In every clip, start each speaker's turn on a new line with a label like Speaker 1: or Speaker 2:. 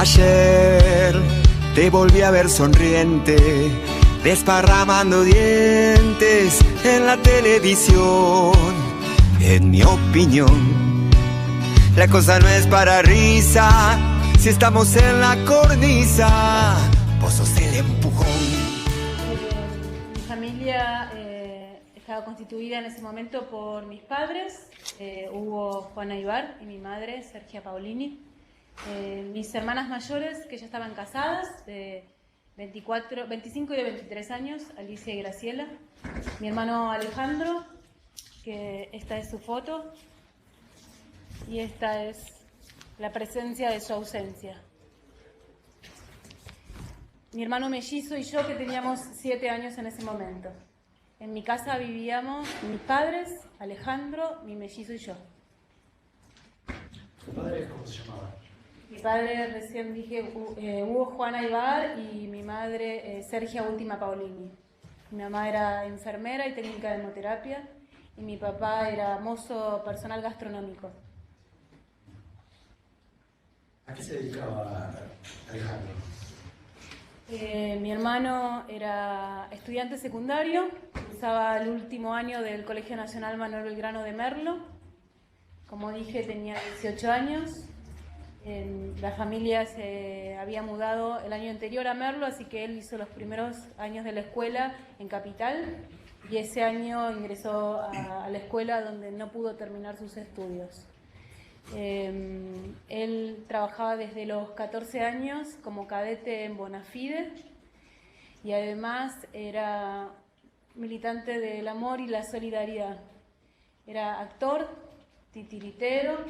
Speaker 1: Ayer te volví a ver sonriente, desparramando dientes en la televisión. En mi opinión, la cosa no es para risa. Si estamos en la cornisa, vos sos el empujón.
Speaker 2: Mi familia estaba constituida en ese momento por mis padres, Hugo Juana Ibar, y mi madre, Sergia Paolini. Mis hermanas mayores, que ya estaban casadas, de 25 y de 23 años, Alicia y Graciela. Mi hermano Alejandro, que esta es su foto, y esta es la presencia de su ausencia. Mi hermano mellizo y yo, que teníamos 7 años en ese momento. En mi casa vivíamos mis padres, Alejandro, mi mellizo y yo.
Speaker 3: ¿Tu padre cómo se llamaba?
Speaker 2: Mi padre, recién dije, Hugo Juana Ibar, y mi madre, Sergia Última Paolini. Mi mamá era enfermera y técnica de hemoterapia, y mi papá era mozo personal gastronómico.
Speaker 3: ¿A qué se dedicaba Alejandro?
Speaker 2: Mi hermano era estudiante secundario, cursaba el último año del Colegio Nacional Manuel Belgrano de Merlo. Como dije, tenía 18 años. La familia se había mudado el año anterior a Merlo, así que él hizo los primeros años de la escuela en Capital, y ese año ingresó a la escuela donde no pudo terminar sus estudios. Él trabajaba desde los 14 años como cadete en Bonafide, y además era militante del amor y la solidaridad. Era actor, titiritero,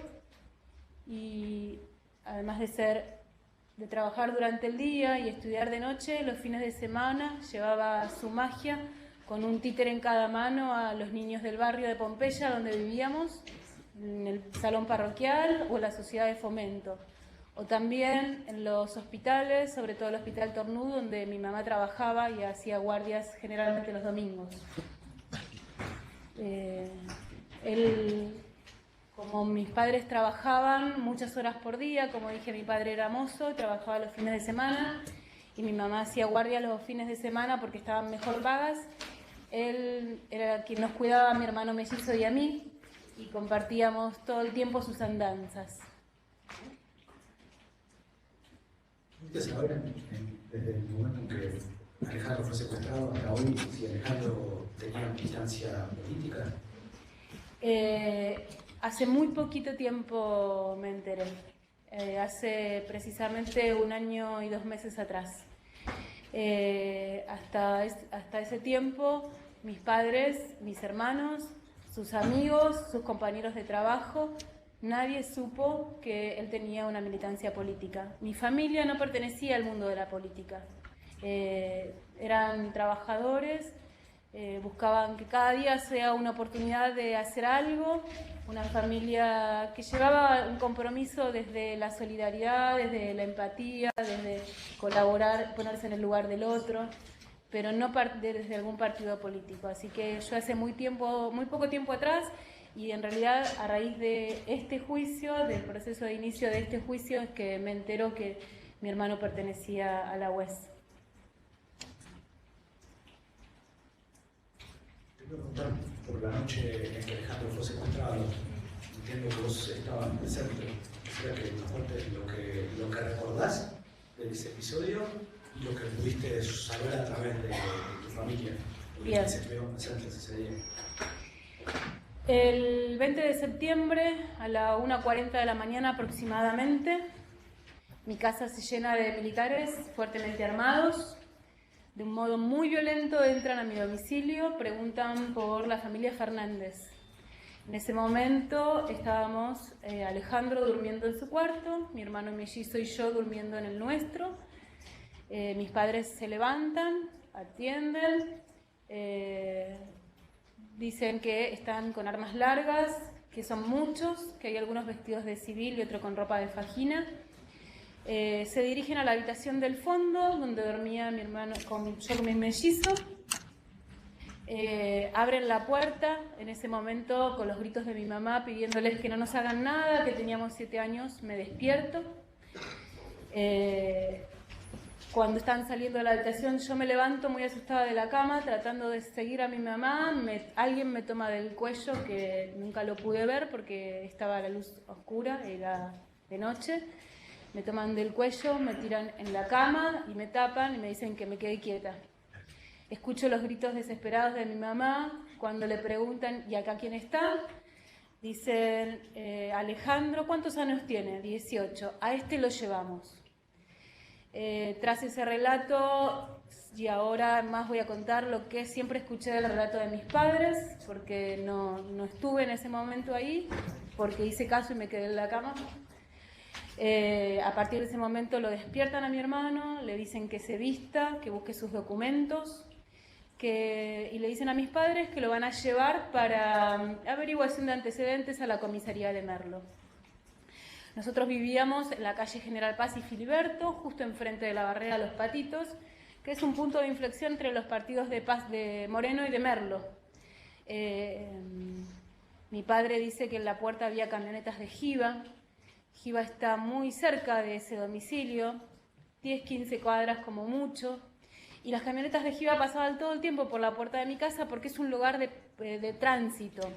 Speaker 2: y además de trabajar durante el día y estudiar de noche, los fines de semana llevaba su magia con un títere en cada mano a los niños del barrio de Pompeya, donde vivíamos, en el salón parroquial o en la sociedad de fomento, o también en los hospitales, sobre todo el Hospital Tornú, donde mi mamá trabajaba y hacía guardias generalmente los domingos. Como mis padres trabajaban muchas horas por día, como dije, mi padre era mozo, trabajaba los fines de semana, y mi mamá hacía guardia los fines de semana porque estaban mejor pagas. Él era quien nos cuidaba a mi hermano mellizo y a mí, y compartíamos todo el tiempo sus andanzas.
Speaker 3: ¿Pudiste saber desde el momento en que Alejandro fue secuestrado hasta hoy si Alejandro tenía militancia política?
Speaker 2: Hace muy poquito tiempo me enteré, hace precisamente 1 año y 2 meses atrás. Hasta ese tiempo, mis padres, mis hermanos, sus amigos, sus compañeros de trabajo, nadie supo que él tenía una militancia política. Mi familia no pertenecía al mundo de la política. Eran trabajadores, buscaban que cada día sea una oportunidad de hacer algo, una familia que llevaba un compromiso desde la solidaridad, desde la empatía, desde colaborar, ponerse en el lugar del otro, pero no desde algún partido político. Así que yo hace muy poco tiempo atrás, y en realidad a raíz de este juicio, del proceso de inicio de este juicio, es que me entero que mi hermano pertenecía a la UES.
Speaker 3: Te quiero contar por la noche en que Alejandro fue secuestrado. Entiendo que vos estabas presente. Quisiera que nos cuentes lo que recordás de ese episodio y lo que pudiste saber a través de tu familia.
Speaker 2: Bien.
Speaker 3: Se estuvieron presentes ese día.
Speaker 2: El 20 de septiembre, a la 1:40 de la mañana aproximadamente, mi casa se llena de militares fuertemente armados. De un modo muy violento entran a mi domicilio, preguntan por la familia Fernández. En ese momento estábamos Alejandro durmiendo en su cuarto, mi hermano mellizo y yo durmiendo en el nuestro. Mis padres se levantan, atienden, dicen que están con armas largas, que son muchos, que hay algunos vestidos de civil y otro con ropa de fajina. Se dirigen a la habitación del fondo, donde dormía mi hermano, yo con mi mellizo. Abren la puerta en ese momento con los gritos de mi mamá pidiéndoles que no nos hagan nada, que teníamos 7 años. Me despierto Cuando están saliendo de la habitación, yo me levanto muy asustada de la cama, tratando de seguir a mi mamá. Alguien me toma del cuello, que nunca lo pude ver porque estaba la luz oscura, era de noche. Me toman del cuello, me tiran en la cama y me tapan y me dicen que me quede quieta. Escucho los gritos desesperados de mi mamá. Cuando le preguntan, ¿y acá quién está? Dicen, Alejandro, ¿cuántos años tiene? 18. A este lo llevamos. Tras ese relato, y ahora más voy a contar lo que siempre escuché del relato de mis padres, porque no estuve en ese momento ahí, porque hice caso y me quedé en la cama. A partir de ese momento lo despiertan a mi hermano, le dicen que se vista, que busque sus documentos, y le dicen a mis padres que lo van a llevar para averiguación de antecedentes a la comisaría de Merlo. Nosotros vivíamos en la calle General Paz y Filiberto, justo enfrente de la barrera Los Patitos, que es un punto de inflexión entre los partidos de Paz de Moreno y de Merlo. Mi padre dice que en la puerta había camionetas de Giva. Giva está muy cerca de ese domicilio, 10, 15 cuadras como mucho. Y las camionetas de Giva pasaban todo el tiempo por la puerta de mi casa porque es un lugar de tránsito.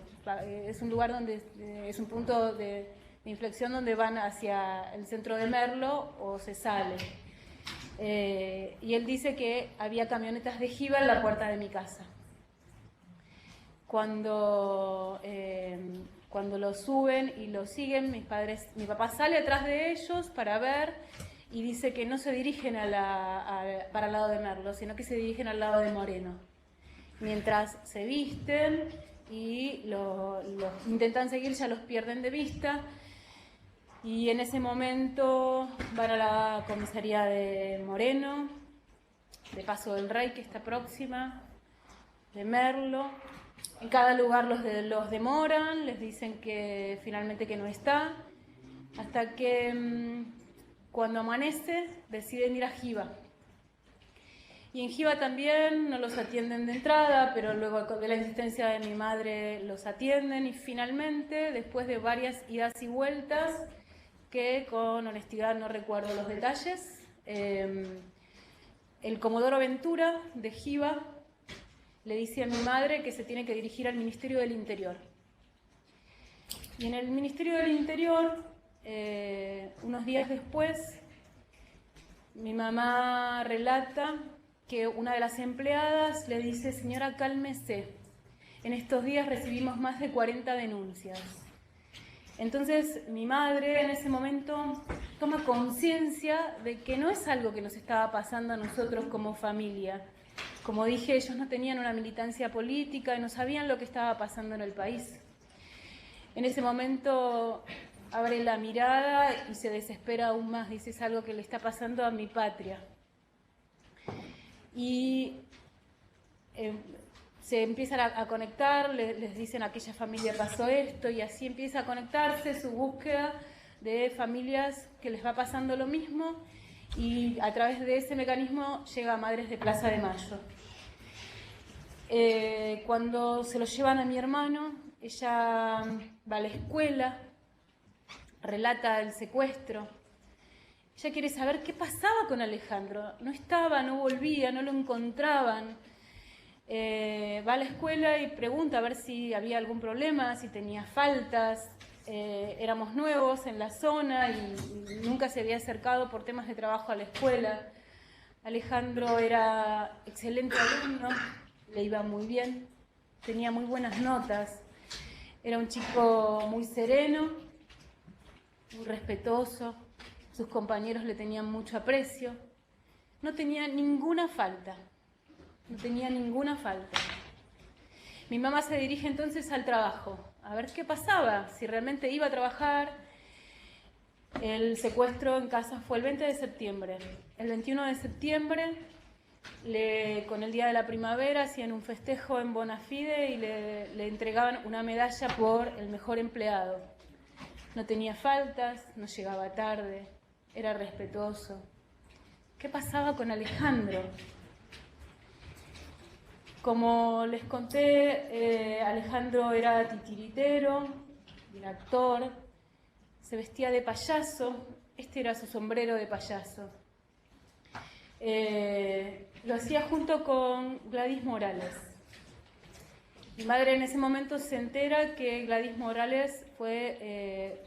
Speaker 2: Es un lugar donde es un punto de inflexión donde van hacia el centro de Merlo o se sale. Y él dice que había camionetas de Giva en la puerta de mi casa. Cuando lo suben y lo siguen, mi papá sale atrás de ellos para ver y dice que no se dirigen para el lado de Merlo, sino que se dirigen al lado de Moreno. Mientras se visten y los intentan seguir, ya los pierden de vista. Y en ese momento van a la comisaría de Moreno, de Paso del Rey, que está próxima, de Merlo. En cada lugar los demoran, les dicen que finalmente que no está, hasta que cuando amanece deciden ir a Giva. Y en Giva también no los atienden de entrada, pero luego de la insistencia de mi madre los atienden y finalmente, después de varias idas y vueltas, que con honestidad no recuerdo los detalles, el comodoro Ventura de Giva le dice a mi madre que se tiene que dirigir al Ministerio del Interior. Y en el Ministerio del Interior, unos días después, mi mamá relata que una de las empleadas le dice: señora, cálmese, en estos días recibimos más de 40 denuncias. Entonces mi madre en ese momento toma conciencia de que no es algo que nos estaba pasando a nosotros como familia. Como dije, ellos no tenían una militancia política y no sabían lo que estaba pasando en el país. En ese momento abre la mirada y se desespera aún más. Dice: es algo que le está pasando a mi patria. Y se empiezan a conectar, les dicen a aquella familia pasó esto, y así empieza a conectarse su búsqueda de familias que les va pasando lo mismo, y a través de ese mecanismo llega a Madres de Plaza de Mayo. Cuando se lo llevan a mi hermano, ella va a la escuela, relata el secuestro. Ella quiere saber qué pasaba con Alejandro. No estaba, no volvía, no lo encontraban. Va a la escuela y pregunta a ver si había algún problema, si tenía faltas. Éramos nuevos en la zona y nunca se había acercado por temas de trabajo a la escuela. Alejandro era excelente alumno, le iba muy bien, tenía muy buenas notas. Era un chico muy sereno, muy respetuoso. Sus compañeros le tenían mucho aprecio. No tenía ninguna falta. No tenía ninguna falta. Mi mamá se dirige entonces al trabajo, a ver qué pasaba, si realmente iba a trabajar. El secuestro en casa fue el 20 de septiembre. El 21 de septiembre, con el Día de la Primavera, hacían un festejo en Bonafide y le entregaban una medalla por el mejor empleado. No tenía faltas, no llegaba tarde, era respetuoso. ¿Qué pasaba con Alejandro? Como les conté, Alejandro era titiritero, era actor, se vestía de payaso, este era su sombrero de payaso. Lo hacía junto con Gladys Morales. Mi madre en ese momento se entera que Gladys Morales fue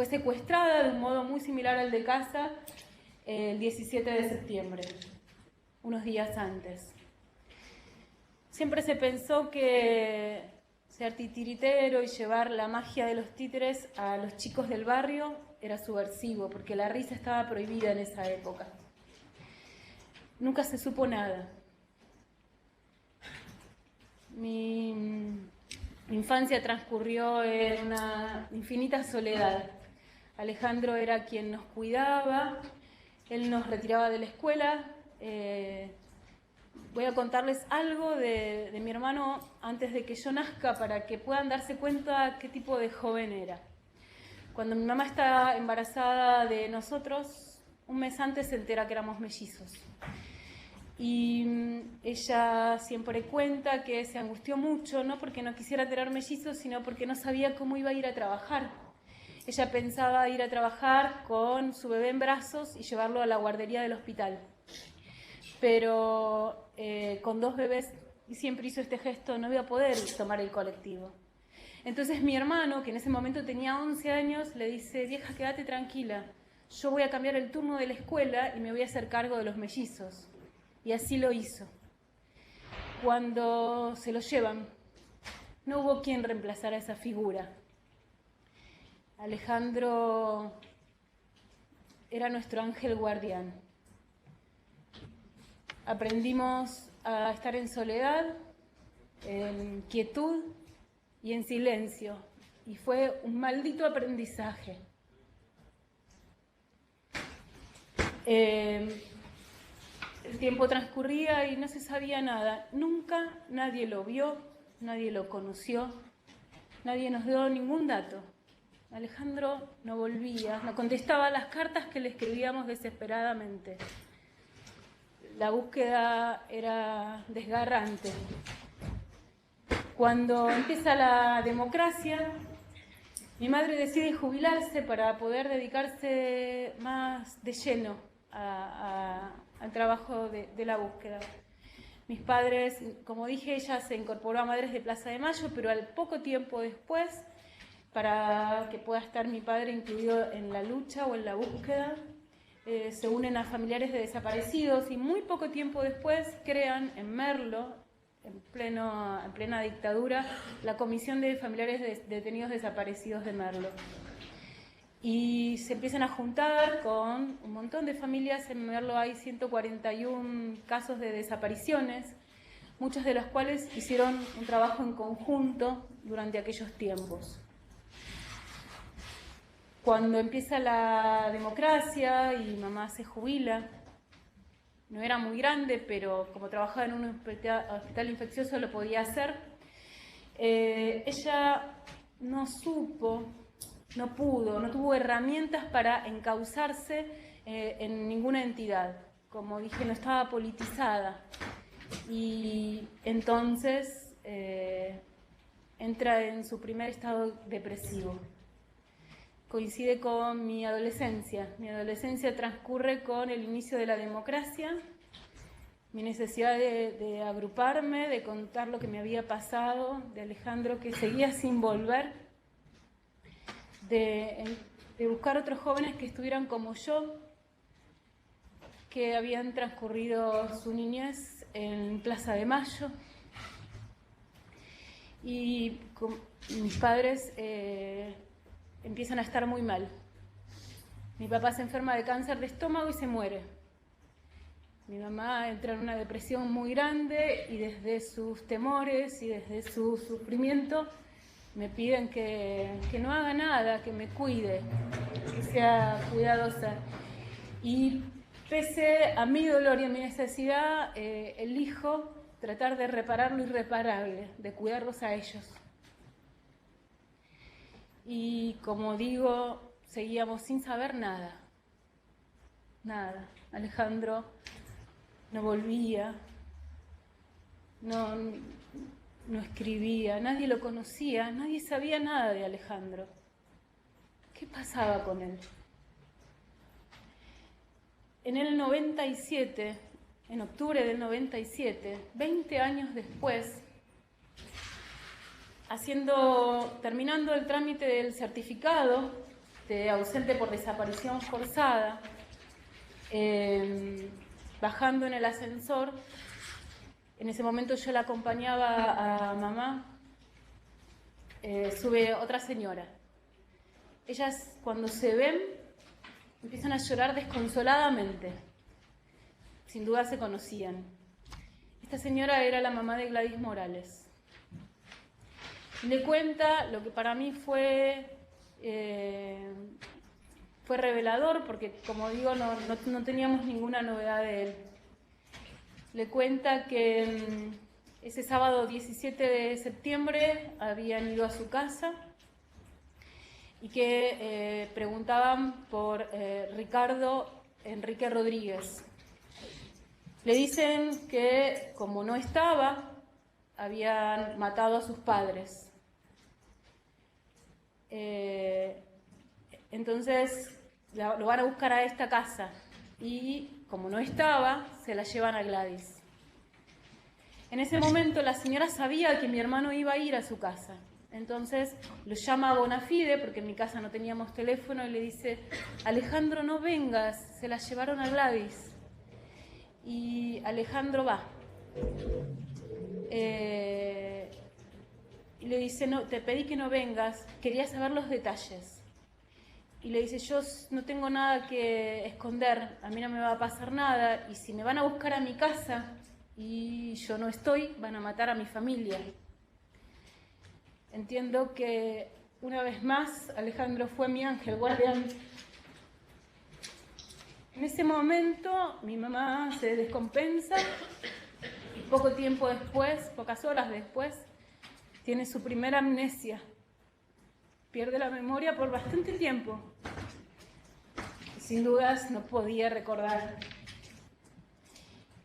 Speaker 2: secuestrada de un modo muy similar al de Casa el 17 de septiembre, unos días antes. Siempre se pensó que ser titiritero y llevar la magia de los títeres a los chicos del barrio era subversivo, porque la risa estaba prohibida en esa época. Nunca se supo nada. Mi infancia transcurrió en una infinita soledad. Alejandro era quien nos cuidaba, él nos retiraba de la escuela. Voy a contarles algo de mi hermano antes de que yo nazca para que puedan darse cuenta qué tipo de joven era. Cuando mi mamá está embarazada de nosotros, un mes antes se entera que éramos mellizos. Y ella siempre cuenta que se angustió mucho, no porque no quisiera tener mellizos, sino porque no sabía cómo iba a ir a trabajar. Ella pensaba ir a trabajar con su bebé en brazos y llevarlo a la guardería del hospital. Pero con 2 bebés, y siempre hizo este gesto, no iba a poder tomar el colectivo. Entonces mi hermano, que en ese momento tenía 11 años, le dice: vieja, quédate tranquila, yo voy a cambiar el turno de la escuela y me voy a hacer cargo de los mellizos. Y así lo hizo. Cuando se lo llevan, no hubo quien reemplazara esa figura. Alejandro era nuestro ángel guardián. Aprendimos a estar en soledad, en quietud y en silencio. Y fue un maldito aprendizaje. El tiempo transcurría y no se sabía nada. Nunca nadie lo vio, nadie lo conoció, nadie nos dio ningún dato. Alejandro no volvía, no contestaba las cartas que le escribíamos desesperadamente. La búsqueda era desgarrante. Cuando empieza la democracia, mi madre decide jubilarse para poder dedicarse más de lleno al trabajo de la búsqueda. Mis padres, como dije, ella se incorporó a Madres de Plaza de Mayo, pero al poco tiempo después, para que pueda estar mi padre incluido en la lucha o en la búsqueda, se unen a familiares de desaparecidos y muy poco tiempo después crean en Merlo, en plena dictadura, la Comisión de Familiares de Detenidos Desaparecidos de Merlo. Y se empiezan a juntar con un montón de familias. En Merlo hay 141 casos de desapariciones, muchos de los cuales hicieron un trabajo en conjunto durante aquellos tiempos. Cuando empieza la democracia y mamá se jubila, no era muy grande, pero como trabajaba en un hospital infeccioso lo podía hacer, ella no supo, no pudo, no tuvo herramientas para encauzarse en ninguna entidad. Como dije, no estaba politizada. Y entonces entra en su primer estado depresivo. Coincide con mi adolescencia. Mi adolescencia transcurre con el inicio de la democracia, mi necesidad de agruparme, de contar lo que me había pasado, de Alejandro que seguía sin volver, de buscar otros jóvenes que estuvieran como yo, que habían transcurrido su niñez en Plaza de Mayo. Y mis padres empiezan a estar muy mal. Mi papá se enferma de cáncer de estómago y se muere. Mi mamá entra en una depresión muy grande y desde sus temores y desde su sufrimiento me piden que no haga nada, que me cuide, que sea cuidadosa. Y pese a mi dolor y a mi necesidad, elijo tratar de reparar lo irreparable, de cuidarlos a ellos. Y como digo, seguíamos sin saber nada. Nada. Alejandro no volvía, no escribía, nadie lo conocía, nadie sabía nada de Alejandro. ¿Qué pasaba con él? en el 97, en octubre del 97, 20 años después, terminando el trámite del certificado de ausente por desaparición forzada, bajando en el ascensor, en ese momento yo la acompañaba a mamá, sube otra señora. Ellas, cuando se ven, empiezan a llorar desconsoladamente. Sin duda se conocían. Esta señora era la mamá de Gladys Morales. Le cuenta lo que para mí fue revelador, porque como digo, no teníamos ninguna novedad de él. Le cuenta que ese sábado 17 de septiembre habían ido a su casa y que preguntaban por Ricardo Enrique Rodríguez. Le dicen que, como no estaba, habían matado a sus padres. Entonces lo van a buscar a esta casa y, como no estaba, se la llevan a Gladys. En ese momento la señora sabía que mi hermano iba a ir a su casa. Entonces lo llama a Bonafide, porque en mi casa no teníamos teléfono, y le dice: Alejandro, no vengas, se la llevaron a Gladys. Y Alejandro va. Y le dice: no, te pedí que no vengas, quería saber los detalles. Y le dice: yo no tengo nada que esconder, a mí no me va a pasar nada, y si me van a buscar a mi casa y yo no estoy, van a matar a mi familia. Entiendo que una vez más Alejandro fue mi ángel guardián. En ese momento mi mamá se descompensa y poco tiempo después, pocas horas después, tiene su primera amnesia. Pierde la memoria por bastante tiempo. Y sin dudas no podía recordar.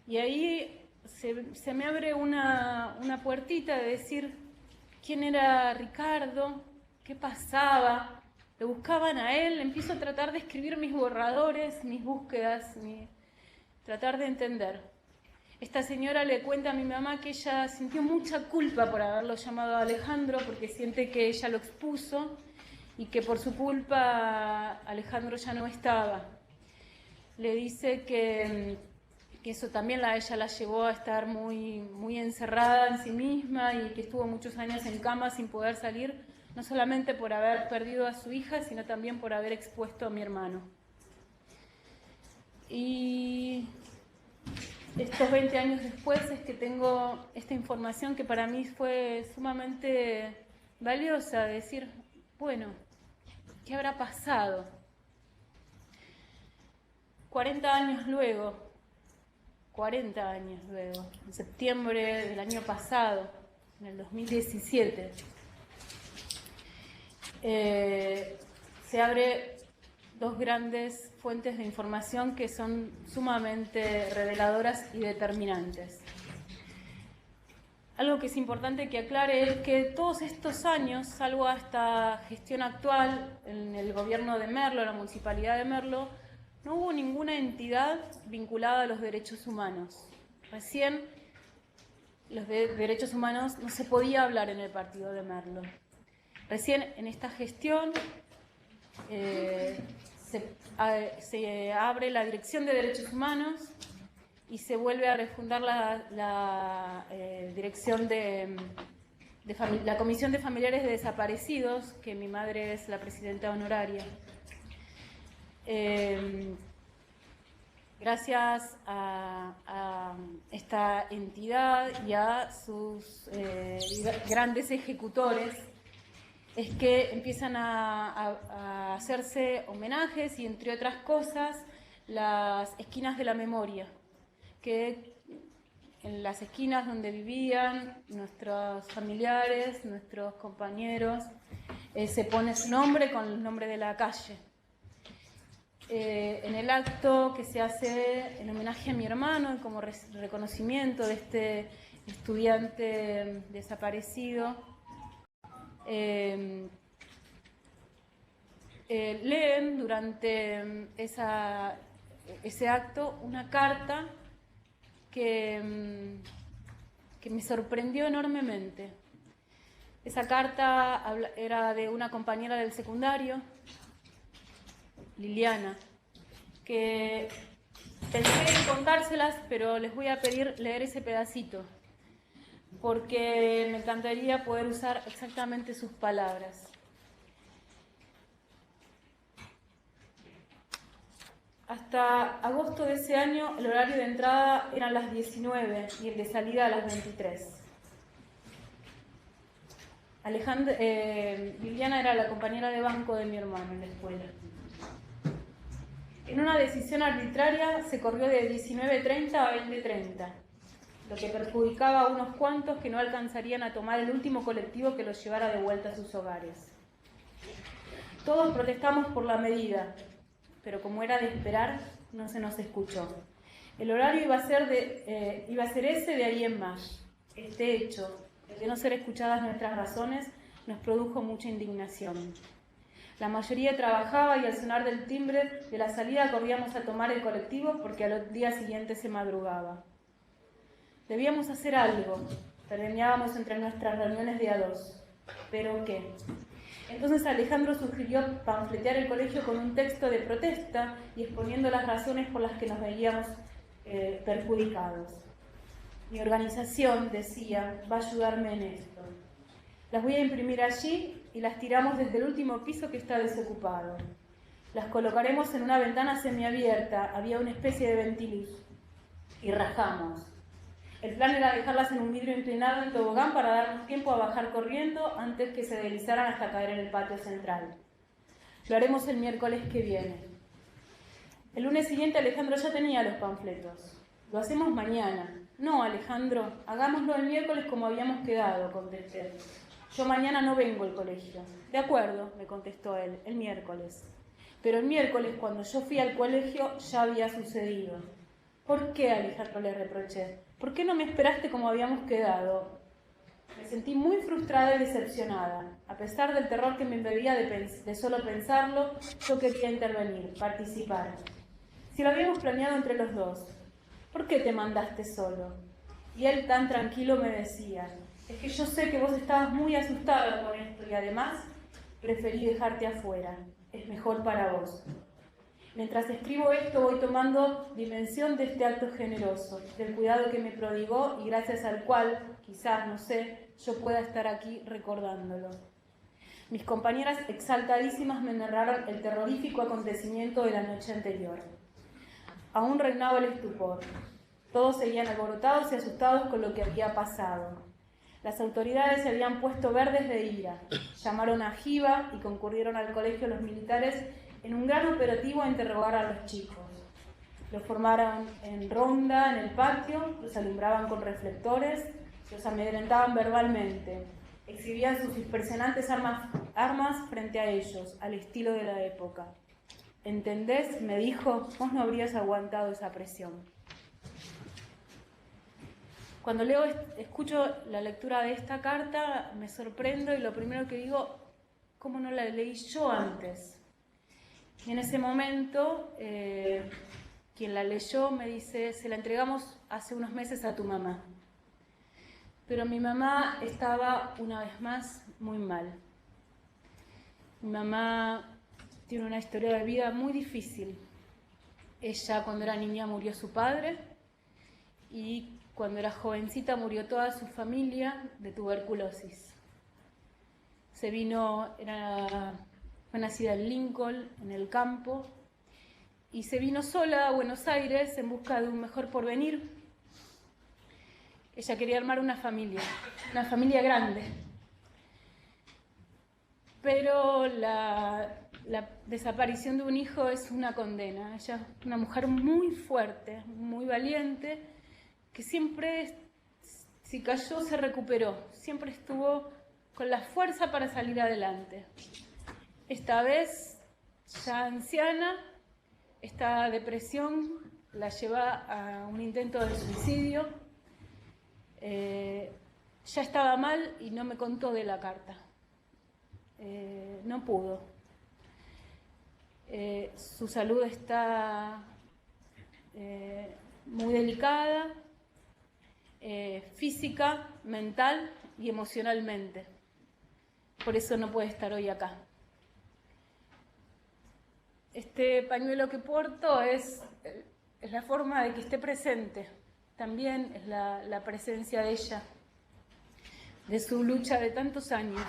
Speaker 2: Y ahí se me abre una puertita de decir: ¿quién era Ricardo? ¿Qué pasaba? Lo buscaban a él. Empiezo a tratar de escribir mis borradores, mis búsquedas, tratar de entender. Esta señora le cuenta a mi mamá que ella sintió mucha culpa por haberlo llamado a Alejandro, porque siente que ella lo expuso y que por su culpa Alejandro ya no estaba. Le dice que eso también ella la llevó a estar muy, muy encerrada en sí misma y que estuvo muchos años en cama sin poder salir, no solamente por haber perdido a su hija, sino también por haber expuesto a mi hermano. Y estos 20 años después es que tengo esta información que para mí fue sumamente valiosa, decir: bueno, ¿qué habrá pasado? 40 años luego, en septiembre del año pasado, en el 2017, se abre dos grandes fuentes de información que son sumamente reveladoras y determinantes. Algo que es importante que aclare es que todos estos años, salvo hasta gestión actual en el gobierno de Merlo, la municipalidad de Merlo, no hubo ninguna entidad vinculada a los derechos humanos. Recién los derechos humanos no se podía hablar en el partido de Merlo. Recién en esta gestión se abre la Dirección de Derechos Humanos y se vuelve a refundar la dirección de la Comisión de Familiares de Desaparecidos, que mi madre es la presidenta honoraria. Gracias a esta entidad y a sus grandes ejecutores, es que empiezan a hacerse homenajes y, entre otras cosas, las esquinas de la memoria, que en las esquinas donde vivían nuestros familiares, nuestros compañeros, se pone su nombre con el nombre de la calle. En el acto que se hace en homenaje a mi hermano y como reconocimiento de este estudiante desaparecido, leen durante ese acto, una carta que me sorprendió enormemente. Esa carta era de una compañera del secundario, Liliana, que pensé en contárselas, pero les voy a pedir leer ese pedacito, porque me encantaría poder usar exactamente sus palabras. Hasta agosto de ese año, el horario de entrada eran las 19 y el de salida a las 23. Liliana era la compañera de banco de mi hermano en la escuela. En una decisión arbitraria se corrió de 19:30 a 20:30, lo que perjudicaba a unos cuantos que no alcanzarían a tomar el último colectivo que los llevara de vuelta a sus hogares. Todos protestamos por la medida, pero como era de esperar, no se nos escuchó. El horario iba a ser ese de ahí en más. Este hecho, el de no ser escuchadas nuestras razones, nos produjo mucha indignación. La mayoría trabajaba y al sonar del timbre de la salida corríamos a tomar el colectivo porque al día siguiente se madrugaba. Debíamos hacer algo, terminábamos entre nuestras reuniones de a dos. ¿Pero qué? Entonces Alejandro sugirió panfletear el colegio con un texto de protesta y exponiendo las razones por las que nos veíamos perjudicados. Mi organización, decía, va a ayudarme en esto. Las voy a imprimir allí y las tiramos desde el último piso que está desocupado. Las colocaremos en una ventana semiabierta, había una especie de ventiluz, y rajamos. El plan era dejarlas en un vidrio inclinado en tobogán para darnos tiempo a bajar corriendo antes que se deslizaran hasta caer en el patio central. Lo haremos el miércoles que viene. El lunes siguiente Alejandro ya tenía los panfletos. Lo hacemos mañana. No, Alejandro, hagámoslo el miércoles como habíamos quedado, contesté. Yo mañana no vengo al colegio. De acuerdo, me contestó él, el miércoles. Pero el miércoles, cuando yo fui al colegio, ya había sucedido. ¿Por qué, Alejandro?, le reproché. ¿Por qué no me esperaste como habíamos quedado? Me sentí muy frustrada y decepcionada. A pesar del terror que me invadía de solo pensarlo, yo quería intervenir, participar. Si lo habíamos planeado entre los dos, ¿por qué te mandaste solo? Y él tan tranquilo me decía, es que yo sé que vos estabas muy asustada con esto y además preferí dejarte afuera. Es mejor para vos. Mientras escribo esto voy tomando dimensión de este acto generoso, del cuidado que me prodigó y gracias al cual, quizás, no sé, yo pueda estar aquí recordándolo. Mis compañeras exaltadísimas me narraron el terrorífico acontecimiento de la noche anterior. Aún reinaba el estupor. Todos seguían alborotados y asustados con lo que había pasado. Las autoridades se habían puesto verdes de ira. Llamaron a Jiva y concurrieron al colegio los militares en un gran operativo a interrogar a los chicos. Los formaron en ronda en el patio, los alumbraban con reflectores, los amedrentaban verbalmente, exhibían sus impresionantes armas frente a ellos, al estilo de la época. ¿Entendés?, me dijo, vos no habrías aguantado esa presión. Cuando escucho la lectura de esta carta, me sorprendo y lo primero que digo, ¿cómo no la leí yo antes? Y en ese momento, quien la leyó me dice, se la entregamos hace unos meses a tu mamá. Pero mi mamá estaba, una vez más, muy mal. Mi mamá tiene una historia de vida muy difícil. Ella, cuando era niña, murió su padre y cuando era jovencita murió toda su familia de tuberculosis. Fue nacida en Lincoln, en el campo, y se vino sola a Buenos Aires en busca de un mejor porvenir. Ella quería armar una familia grande. Pero la desaparición de un hijo es una condena. Ella es una mujer muy fuerte, muy valiente, que siempre, si cayó, se recuperó. Siempre estuvo con la fuerza para salir adelante. Esta vez, ya anciana, esta depresión la lleva a un intento de suicidio. Ya estaba mal y no me contó de la carta. No pudo. Su salud está muy delicada, física, mental y emocionalmente. Por eso no puede estar hoy acá. Este pañuelo que porto es la forma de que esté presente. También es la presencia de ella, de su lucha de tantos años.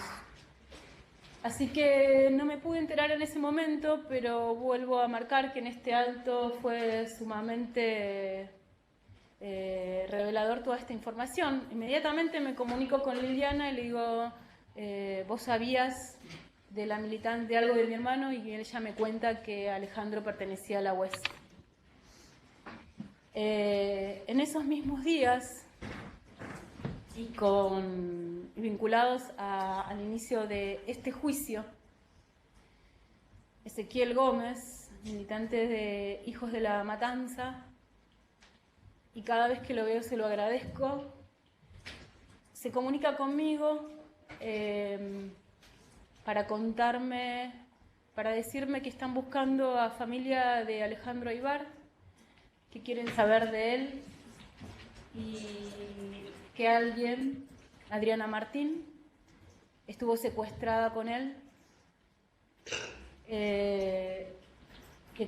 Speaker 2: Así que no me pude enterar en ese momento, pero vuelvo a marcar que en este acto fue sumamente revelador toda esta información. Inmediatamente me comunico con Liliana y le digo, vos sabías de la militante, de algo de mi hermano, y ella me cuenta que Alejandro pertenecía a la UES. En esos mismos días, y vinculados al inicio de este juicio, Ezequiel Gómez, militante de Hijos de la Matanza, y cada vez que lo veo se lo agradezco, se comunica conmigo para contarme, para decirme que están buscando a familia de Alejandro Aybar, que quieren saber de él, y que alguien, Adriana Martín, estuvo secuestrada con él, que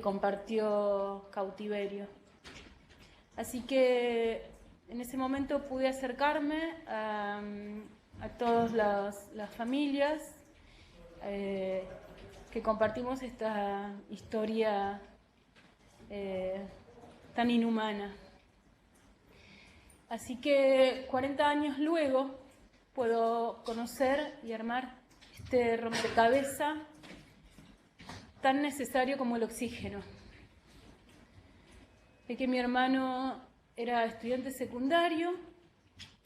Speaker 2: compartió cautiverio. Así que en ese momento pude acercarme a todas las familias que compartimos esta historia tan inhumana. Así que 40 años luego puedo conocer y armar este rompecabezas tan necesario como el oxígeno. De que mi hermano era estudiante secundario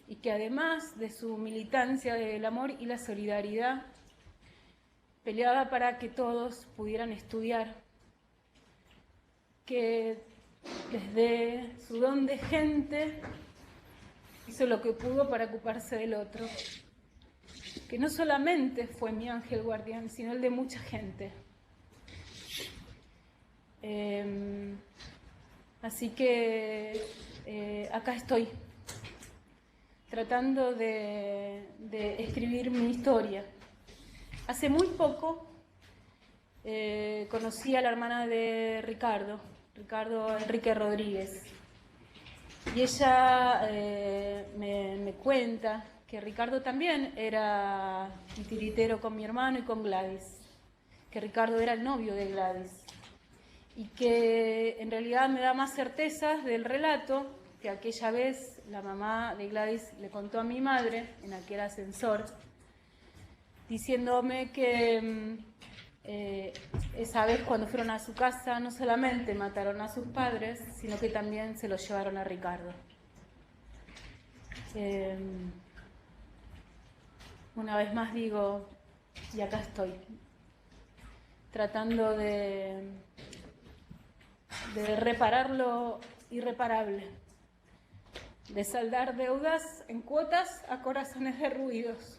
Speaker 2: y que además de su militancia del amor y la solidaridad, peleaba para que todos pudieran estudiar, que desde su don de gente hizo lo que pudo para ocuparse del otro, que no solamente fue mi ángel guardián, sino el de mucha gente. Así que acá estoy, tratando de escribir mi historia. Hace muy poco conocí a la hermana de Ricardo Enrique Rodríguez, y ella me cuenta que Ricardo también era titiritero con mi hermano y con Gladys, que Ricardo era el novio de Gladys, y que en realidad me da más certezas del relato que aquella vez la mamá de Gladys le contó a mi madre en aquel ascensor, diciéndome que esa vez cuando fueron a su casa no solamente mataron a sus padres, sino que también se los llevaron a Ricardo. Una vez más digo, y acá estoy, tratando de reparar lo irreparable, de saldar deudas en cuotas a corazones derruidos.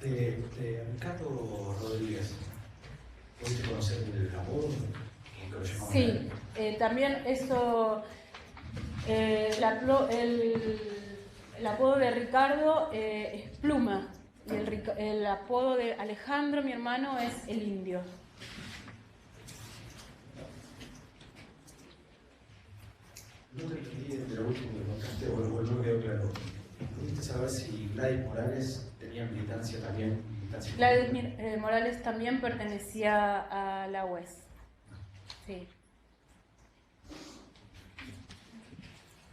Speaker 3: De Ricardo Rodríguez, ¿pudiste conocer el apodo?
Speaker 2: Sí, también eso, el apodo de Ricardo es Pluma, y el apodo de Alejandro, mi hermano, es el Indio.
Speaker 3: No te entendí de lo último que contaste, o no quedó claro. ¿Pudiste saber si Gladys Morales tenía militancia también?
Speaker 2: Gladys Morales también pertenecía a la UES. Sí.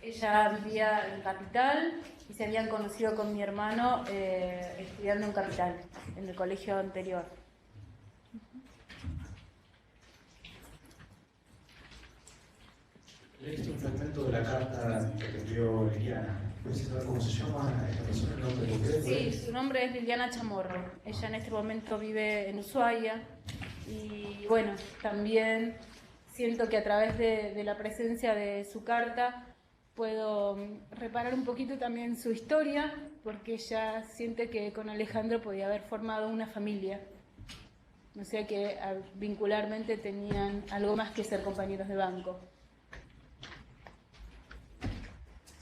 Speaker 2: Ella vivía en Capital y se habían conocido con mi hermano estudiando en Capital, en el colegio anterior.
Speaker 3: Leíste un fragmento de la carta que te envió Liliana. ¿Puedes saber cómo se llama esta persona, el nombre completo?
Speaker 2: Sí, su nombre es Liliana Chamorro. Ella en este momento vive en Ushuaia y bueno, también siento que a través de la presencia de su carta puedo reparar un poquito también su historia, porque ella siente que con Alejandro podía haber formado una familia. O sea que vincularmente tenían algo más que ser compañeros de banco.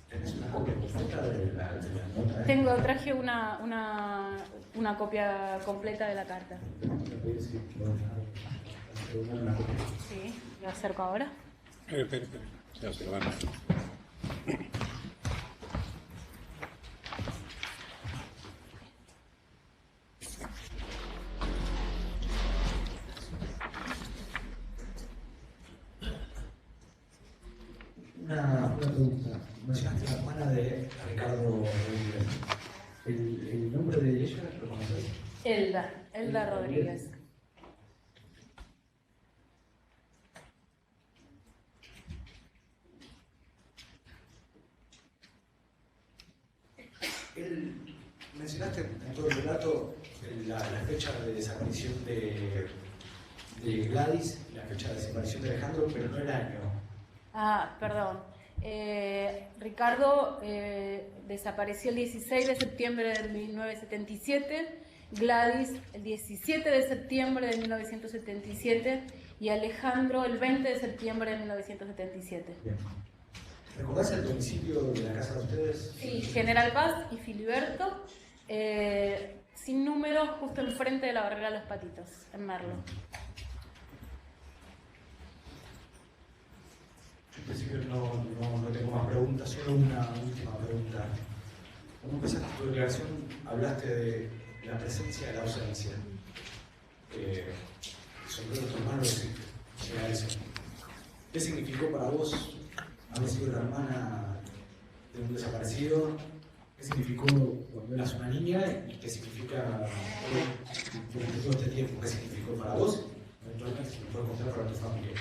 Speaker 3: ¿Tenés una copia completa de la nota?
Speaker 2: Traje una copia completa de la carta. Sí, lo acerco ahora.
Speaker 4: Espera. Ya se lo van a...
Speaker 3: Una pregunta. Mencionaste la hermana de Ricardo Rodríguez. ¿El nombre de ella lo conoces?
Speaker 2: Elda Rodríguez.
Speaker 3: Mencionaste en todo el relato la fecha de desaparición de Gladys, la fecha de desaparición de Alejandro, pero no el año.
Speaker 2: Ah, perdón. Ricardo desapareció el 16 de septiembre de 1977, Gladys el 17 de septiembre de 1977 y Alejandro el 20 de septiembre de 1977.
Speaker 3: Bien. ¿Recordás el domicilio de la casa de ustedes?
Speaker 2: Sí, General Paz y Filiberto, sin número, justo enfrente de la barrera de los Patitos, en Merlo.
Speaker 3: En principio no tengo más preguntas, solo una última pregunta. Cuando empezaste tu declaración hablaste de la presencia de la ausencia. Sobre todo tu hermano llega a eso. ¿Qué significó para vos haber sido la hermana de un desaparecido? ¿Qué significó cuando eras una niña? ¿Y qué significa durante todo este tiempo? ¿Qué significó para vos? Eventualmente, si me puedes contar para tu familia.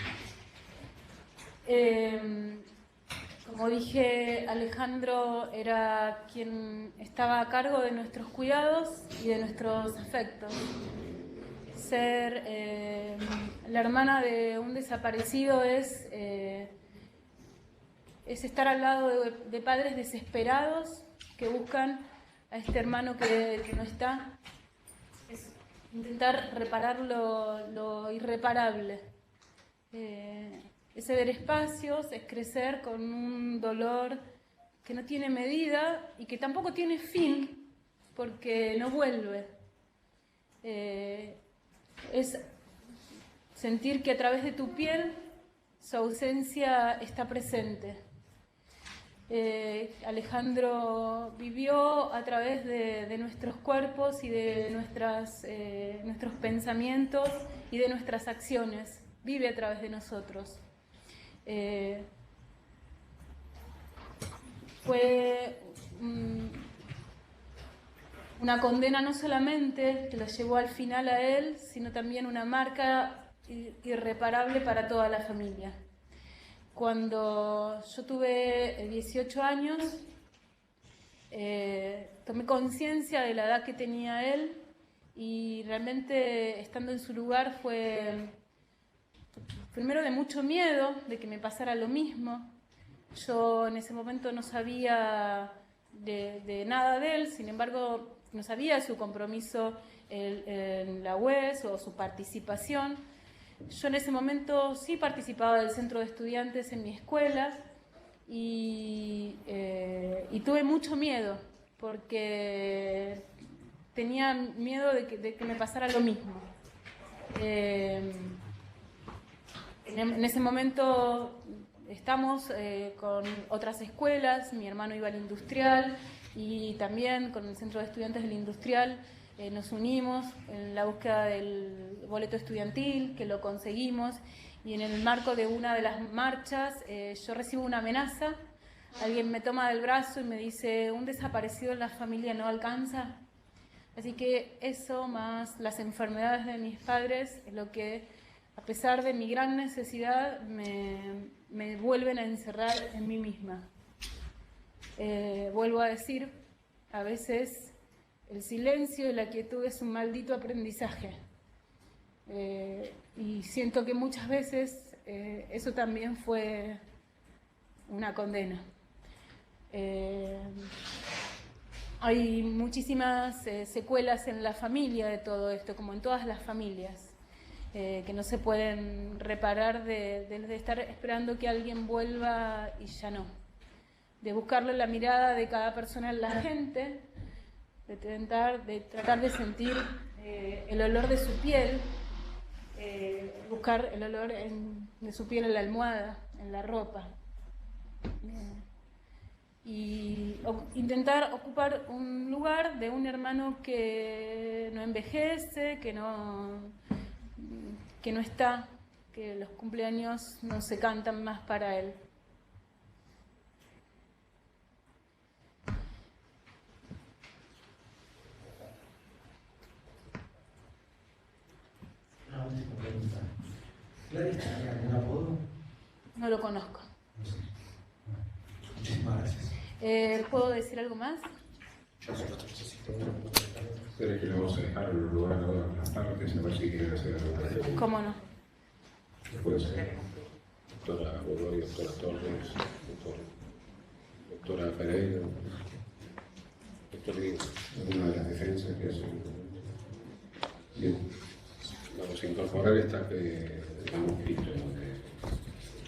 Speaker 2: Como dije, Alejandro era quien estaba a cargo de nuestros cuidados y de nuestros afectos. Ser la hermana de un desaparecido es estar al lado de padres desesperados que buscan a este hermano que no está. Es intentar reparar lo irreparable. Es ceder espacios, es crecer con un dolor que no tiene medida y que tampoco tiene fin, porque no vuelve. Es sentir que a través de tu piel su ausencia está presente. Alejandro vivió a través de nuestros cuerpos y de nuestros pensamientos y de nuestras acciones. Vive a través de nosotros. Fue una condena no solamente que lo llevó al final a él, sino también una marca irreparable para toda la familia. Cuando yo tuve 18 años, tomé conciencia de la edad que tenía él y realmente estando en su lugar fue primero de mucho miedo de que me pasara lo mismo. Yo en ese momento no sabía de nada de él, sin embargo no sabía su compromiso en la UES o su participación. Yo en ese momento sí participaba del centro de estudiantes en mi escuela y tuve mucho miedo porque tenía miedo de que me pasara lo mismo. En ese momento estamos con otras escuelas, mi hermano iba al industrial y también con el centro de estudiantes del industrial nos unimos en la búsqueda del boleto estudiantil, que lo conseguimos, y en el marco de una de las marchas yo recibo una amenaza, alguien me toma del brazo y me dice: un desaparecido en la familia no alcanza. Así que eso más las enfermedades de mis padres es lo que, a pesar de mi gran necesidad, me vuelven a encerrar en mí misma. Vuelvo a decir, a veces el silencio y la quietud es un maldito aprendizaje. Y siento que muchas veces eso también fue una condena. Hay muchísimas secuelas en la familia de todo esto, como en todas las familias, que no se pueden reparar de estar esperando que alguien vuelva y ya no. De buscarle la mirada de cada persona en la gente, de tratar de sentir el olor de su piel, buscar el olor de su piel en la almohada, en la ropa. Y intentar ocupar un lugar de un hermano que no envejece, que no está, que los cumpleaños no se cantan más para él.
Speaker 3: Una última pregunta. ¿Gladys tenía algún apodo?
Speaker 2: No lo conozco.
Speaker 3: No sé. Muchísimas gracias.
Speaker 2: ¿Puedo decir algo más?
Speaker 4: Pero es que le vamos a dejar el lugar ahora en las partes, a ver si quieren hacer algo.
Speaker 2: ¿Cómo no?
Speaker 4: Puede ser doctora Godoy, doctora Torres, doctora Pereira, doctor Díaz, alguna de las defensas que hacen. Bien, vamos a incorporar esta que hemos escrito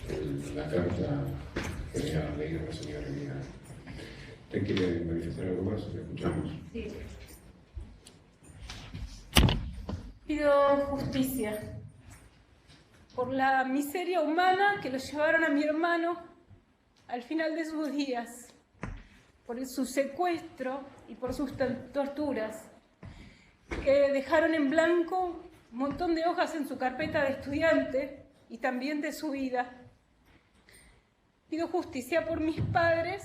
Speaker 4: en la carta que le ha leído la señora Elena. ¿Usted quiere manifestar algo más? ¿Le escuchamos?
Speaker 2: Sí. Pido justicia por la miseria humana que lo llevaron a mi hermano al final de sus días, por su secuestro y por sus torturas, que dejaron en blanco un montón de hojas en su carpeta de estudiante y también de su vida. Pido justicia por mis padres,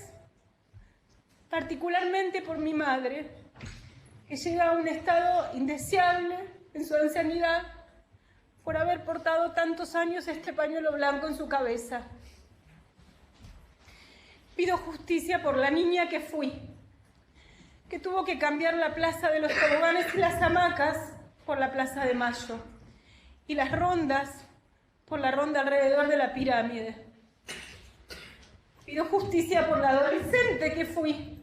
Speaker 2: particularmente por mi madre, que llega a un estado indeseable en su ancianidad por haber portado tantos años este pañuelo blanco en su cabeza. Pido justicia por la niña que fui, que tuvo que cambiar la plaza de los toboganes y las hamacas por la Plaza de Mayo, y las rondas por la ronda alrededor de la pirámide. Pido justicia por la adolescente que fui,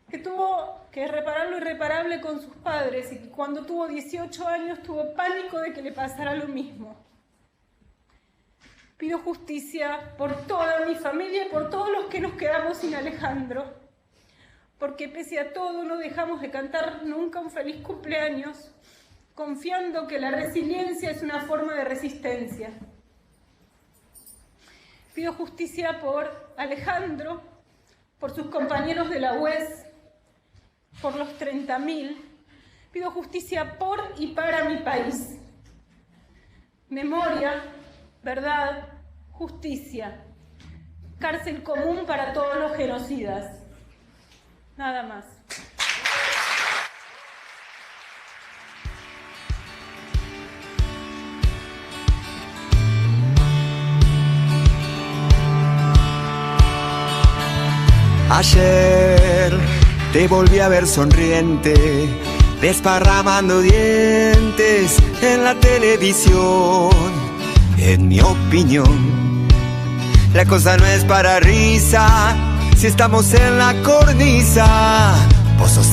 Speaker 2: que tuvo que reparar lo irreparable con sus padres y que cuando tuvo 18 años tuvo pánico de que le pasara lo mismo. Pido justicia por toda mi familia y por todos los que nos quedamos sin Alejandro, porque pese a todo no dejamos de cantar nunca un feliz cumpleaños, confiando que la resiliencia es una forma de resistencia. Pido justicia por Alejandro, por sus compañeros de la UES, por los 30.000. Pido justicia por y para mi país. Memoria, verdad, justicia. Cárcel común para todos los genocidas. Nada más.
Speaker 1: Ayer te volví a ver sonriente, desparramando dientes en la televisión. En mi opinión, la cosa no es para risa si estamos en la cornisa. Vos sos